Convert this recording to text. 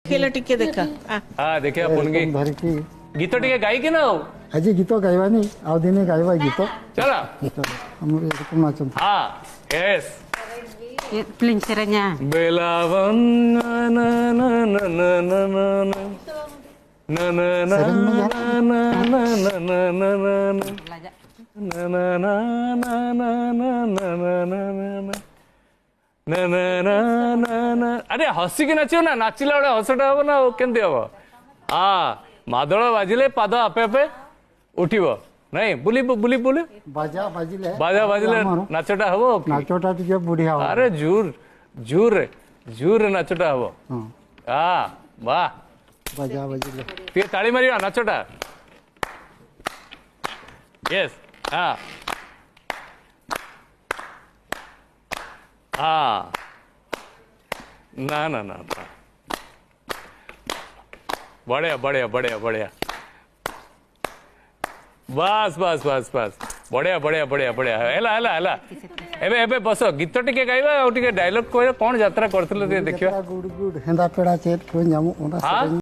खेला टिके देखा हाँ देखिए पुनगी ଧରିକି गीत टिके गाई कि ना ଆଜି ଗୀତ ଗାଇବାନି ଆଉ ଦିନେ ଗାଇବା ଗୀତ चला ଆମର ଏରকম ନାଚନ୍ତି हाँ यस Pelin serenya. बेलावन ना ना ना ना ना ना ना ना ना ना ना ना ना ना ना ना अरे हसिक नाचो ना नाचिला बेले हसटा हम ना केमती हम हाँ मादल बाजिले पाद आपे आपे उठिब नहीं बुली बुली बुली ବାଜା ବାଜିଲେ बाजा बाजिले नाचटा हम ନାଚଟା ଟିକେ ବଢିଆ ହବ अरे जूर जूर जूर नाचटा हम ହଁ हाँ वाह ବାଜା ବାଜିଲେ ଟିକେ ତାଳି ମାରିବା ନାଚଟା यस हाँ हाँ ना ना ना ना बढ़िया बढ़िया बढ़िया बढ़िया बस बस बस बस बढ़िया बढ़िया बढ़िया बढ़िया हैला हैला हैला एबे एबे बस गीत टिके गाइबा और टिके डायलॉग कहबा कोन यात्रा करथिले देखियो ଗୁଡ ଗୁଡ ହେନ୍ଦା ପେଡା ଚେଟ କୋ ଜାମୁ ଓନା हाँ